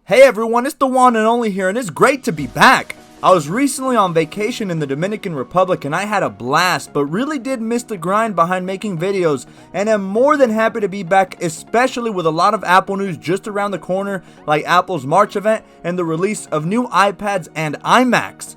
Hey everyone, it's the one and only here, and it's great to be back. I was recently on vacation in the Dominican Republic and I had a blast, but really did miss the grind behind making videos, and am more than happy to be back, especially with a lot of Apple news just around the corner, like Apple's March event and the release of new iPads and iMacs.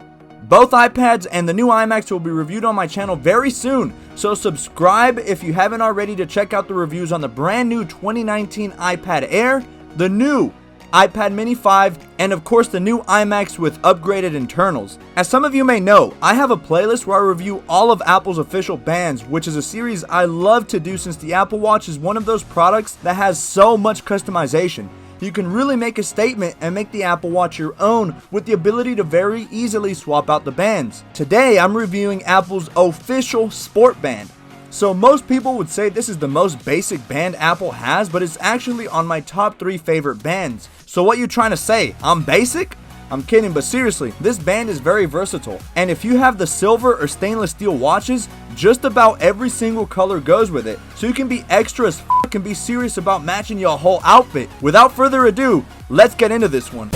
Both iPads and the new iMacs will be reviewed on my channel very soon, so subscribe if you haven't already to check out the reviews on the brand new 2019 iPad Air, the new iPad mini 5, and of course the new iMacs with upgraded internals. As some of you may know, I have a playlist where I review all of Apple's official bands, which is a series I love to do since the Apple Watch is one of those products that has so much customization. You can really make a statement and make the Apple Watch your own with the ability to very easily swap out the bands. Today I'm reviewing Apple's official sport band. So most people would say this is the most basic band Apple has, but it's actually on my top 3 favorite bands. So what you trying to say? I'm basic? I'm kidding, but seriously, this band is very versatile. And if you have the silver or stainless steel watches, just about every single color goes with it. So you can be extra as f*** and be serious about matching your whole outfit. Without further ado, let's get into this one.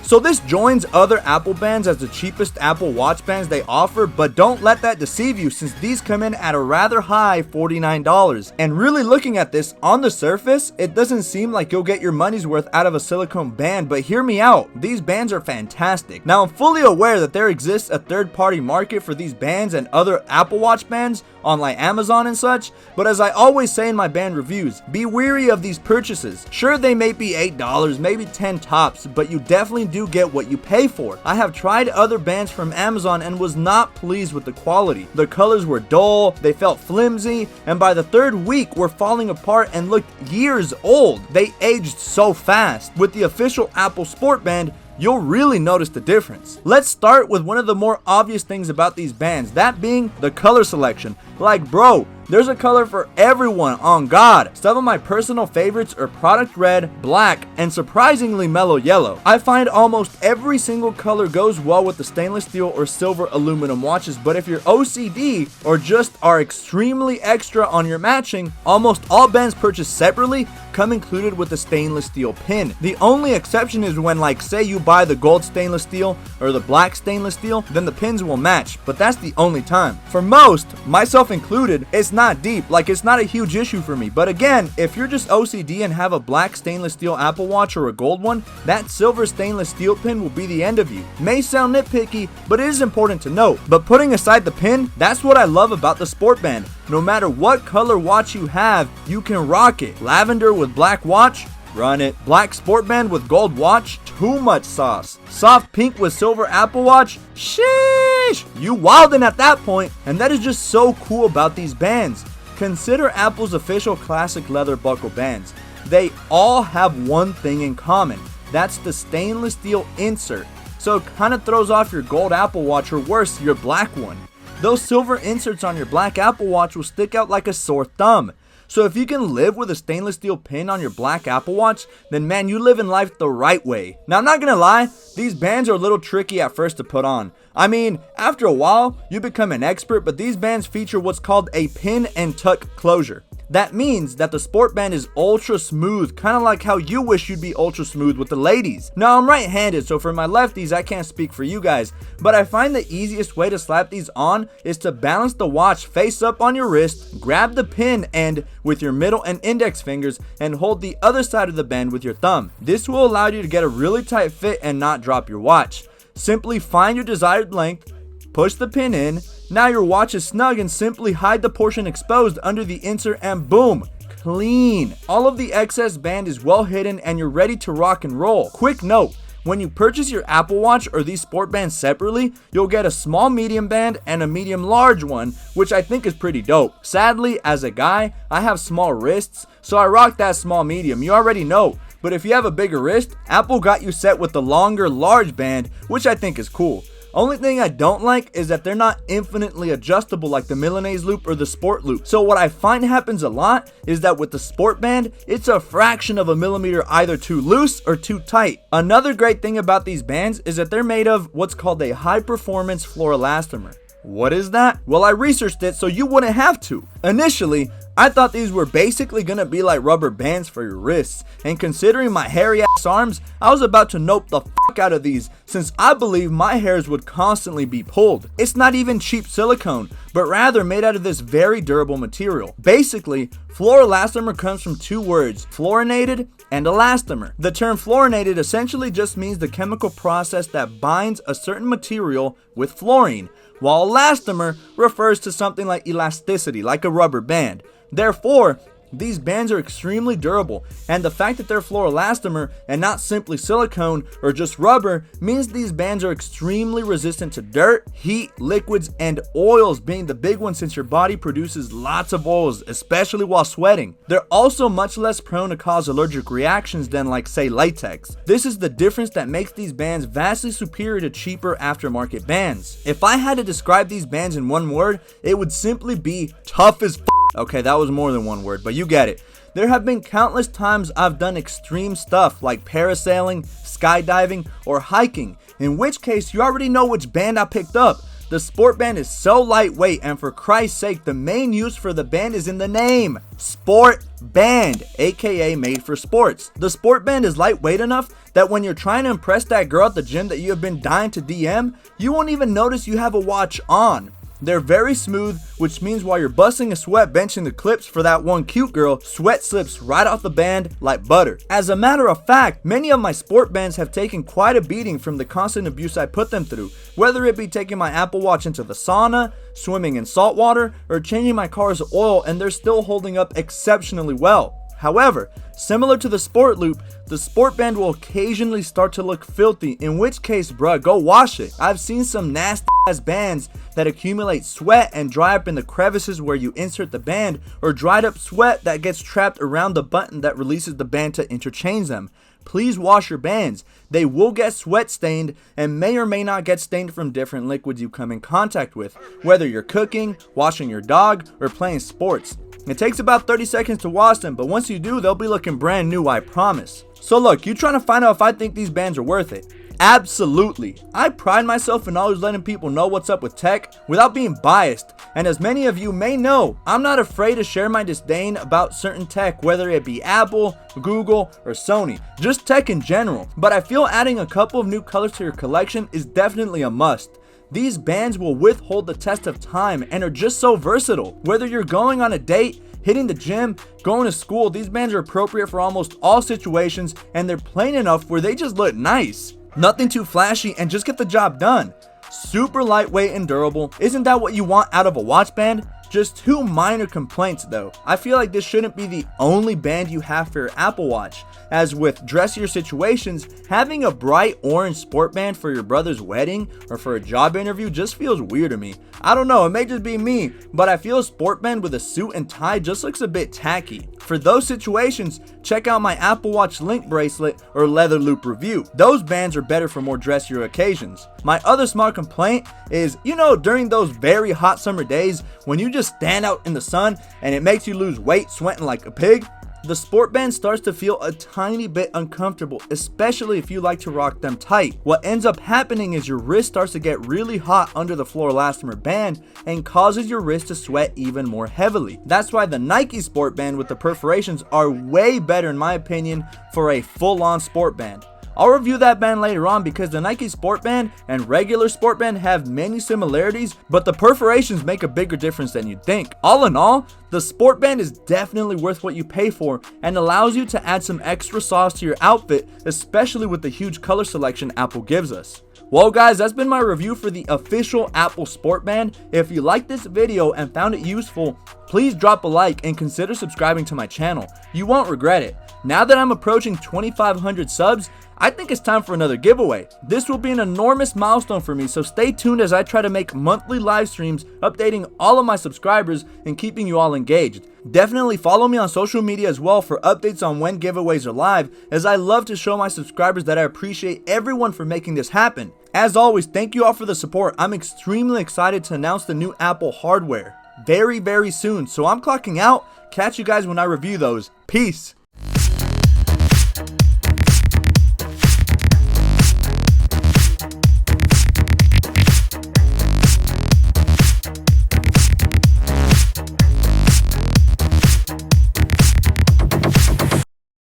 So this joins other Apple bands as the cheapest Apple Watch bands they offer, but don't let that deceive you since these come in at a rather high $49. And really looking at this, on the surface, it doesn't seem like you'll get your money's worth out of a silicone band, but hear me out, these bands are fantastic. Now I'm fully aware that there exists a third-party market for these bands and other Apple Watch bands on like Amazon and such, but as I always say in my band reviews, be wary of these purchases. Sure, they may be $8, maybe 10 tops, but you definitely do get what you pay for. I have tried other bands from Amazon and was not pleased with the quality. The colors were dull, they felt flimsy, and by the 3rd week were falling apart and looked years old. They aged so fast. With the official Apple Sport Band, you'll really notice the difference. Let's start with one of the more obvious things about these bands, that being the color selection. Like bro, there's a color for everyone, on God. Some of my personal favorites are product red, black, and surprisingly mellow yellow. I find almost every single color goes well with the stainless steel or silver aluminum watches, but if you're OCD or just are extremely extra on your matching, almost all bands purchased separately come included with the stainless steel pin. The only exception is when, like, say you buy the gold stainless steel or the black stainless steel, then the pins will match, but that's the only time. For most, myself included, it's not deep, like it's not a huge issue for me. But again, if you're just OCD and have a black stainless steel Apple Watch or a gold one, that silver stainless steel pin will be the end of you. May sound nitpicky, but it is important to note. But putting aside the pin, that's what I love about the Sport Band. No matter what color watch you have, you can rock it. Lavender with black watch, run it. Black Sport Band with gold watch, too much sauce. Soft pink with silver Apple Watch, sheesh, you wildin' at that point. And that is just so cool about these bands. Consider Apple's official classic leather buckle bands. They all have one thing in common. That's the stainless steel insert. So it kind of throws off your gold Apple Watch, or worse, your black one. Those silver inserts on your black Apple Watch will stick out like a sore thumb. So if you can live with a stainless steel pin on your black Apple Watch, then man, you live in life the right way. Now I'm not gonna lie, these bands are a little tricky at first to put on. I mean, after a while, you become an expert, but these bands feature what's called a pin and tuck closure. That means that the Sport Band is ultra smooth, kind of like how you wish you'd be ultra smooth with the ladies. Now I'm right-handed, so for my lefties I can't speak for you guys, but I find the easiest way to slap these on is to balance the watch face up on your wrist, grab the pin end with your middle and index fingers, and hold the other side of the band with your thumb. This will allow you to get a really tight fit and not drop your watch. Simply find your desired length, push the pin in. Now your watch is snug, and simply hide the portion exposed under the insert and boom, clean. All of the excess band is well hidden and you're ready to rock and roll. Quick note, when you purchase your Apple Watch or these sport bands separately, you'll get a small medium band and a medium large one, which I think is pretty dope. Sadly, as a guy, I have small wrists, so I rock that small medium, you already know. But if you have a bigger wrist, Apple got you set with the longer large band, which I think is cool. Only thing I don't like is that they're not infinitely adjustable like the Milanese loop or the Sport loop. So what I find happens a lot is that with the Sport band, it's a fraction of a millimeter either too loose or too tight. Another great thing about these bands is that they're made of what's called a high performance fluoroelastomer. What is that? Well, I researched it so you wouldn't have to. Initially, I thought these were basically gonna be like rubber bands for your wrists, and considering my hairy ass arms, I was about to nope the fuck out of these since I believe my hairs would constantly be pulled. It's not even cheap silicone, but rather made out of this very durable material. Basically, fluoroelastomer comes from two words, fluorinated and elastomer. The term fluorinated essentially just means the chemical process that binds a certain material with fluorine, while elastomer refers to something like elasticity, like a rubber band. Therefore, these bands are extremely durable, and the fact that they're fluoroelastomer and not simply silicone or just rubber means these bands are extremely resistant to dirt, heat, liquids, and oils being the big one since your body produces lots of oils, especially while sweating. They're also much less prone to cause allergic reactions than like say latex. This is the difference that makes these bands vastly superior to cheaper aftermarket bands. If I had to describe these bands in one word, it would simply be tough as f***. Okay, that was more than one word, but you get it. There have been countless times I've done extreme stuff like parasailing, skydiving, or hiking, in which case you already know which band I picked up. The Sport band is so lightweight, and for Christ's sake, the main use for the band is in the name. Sport band, aka made for sports. The Sport band is lightweight enough that when you're trying to impress that girl at the gym that you have been dying to DM, you won't even notice you have a watch on. They're very smooth, which means while you're busting a sweat benching the clips for that one cute girl, sweat slips right off the band like butter. As a matter of fact, many of my Sport bands have taken quite a beating from the constant abuse I put them through, whether it be taking my Apple Watch into the sauna, swimming in salt water, or changing my car's oil, and they're still holding up exceptionally well. However, similar to the Sport loop, the Sport band will occasionally start to look filthy, in which case, bruh, go wash it. I've seen some nasty ass bands that accumulate sweat and dry up in the crevices where you insert the band, or dried up sweat that gets trapped around the button that releases the band to interchange them. Please wash your bands. They will get sweat stained and may or may not get stained from different liquids you come in contact with, whether you're cooking, washing your dog, or playing sports. It takes about 30 seconds to wash them, but once you do, they'll be looking brand new, I promise. So look, you trying to find out if I think these bands are worth it? Absolutely. I pride myself in always letting people know what's up with tech without being biased, and as many of you may know, I'm not afraid to share my disdain about certain tech, whether it be Apple, Google, or Sony, just tech in general. But I feel adding a couple of new colors to your collection is definitely a must. These bands will withhold the test of time and are just so versatile. Whether you're going on a date, hitting the gym, going to school, these bands are appropriate for almost all situations, and they're plain enough where they just look nice. Nothing too flashy and just get the job done. Super lightweight and durable. Isn't that what you want out of a watch band? Just two minor complaints though. I feel like this shouldn't be the only band you have for your Apple Watch, as with dressier situations, having a bright orange Sport band for your brother's wedding or for a job interview just feels weird to me. I don't know, it may just be me, but I feel a Sport band with a suit and tie just looks a bit tacky. For those situations, check out my Apple Watch link bracelet or leather loop review. Those bands are better for more dressier occasions. My other small complaint is, during those very hot summer days when you just stand out in the sun and it makes you lose weight sweating like a pig, the Sport band starts to feel a tiny bit uncomfortable, especially if you like to rock them tight. What ends up happening is your wrist starts to get really hot under the fluoroelastomer band and causes your wrist to sweat even more heavily. That's why the Nike Sport band with the perforations are way better in my opinion for a full-on Sport band. I'll review that band later on because the Nike Sport band and regular Sport band have many similarities, but the perforations make a bigger difference than you'd think. All in all, the Sport band is definitely worth what you pay for and allows you to add some extra sauce to your outfit, especially with the huge color selection Apple gives us. Well guys, that's been my review for the official Apple Sport band. If you liked this video and found it useful, please drop a like and consider subscribing to my channel. You won't regret it. Now that I'm approaching 2,500 subs, I think it's time for another giveaway. This will be an enormous milestone for me, so stay tuned as I try to make monthly live streams updating all of my subscribers and keeping you all engaged. Definitely follow me on social media as well for updates on when giveaways are live, as I love to show my subscribers that I appreciate everyone for making this happen. As always, thank you all for the support. I'm extremely excited to announce the new Apple hardware very soon, so I'm clocking out. Catch you guys when I review those. Peace.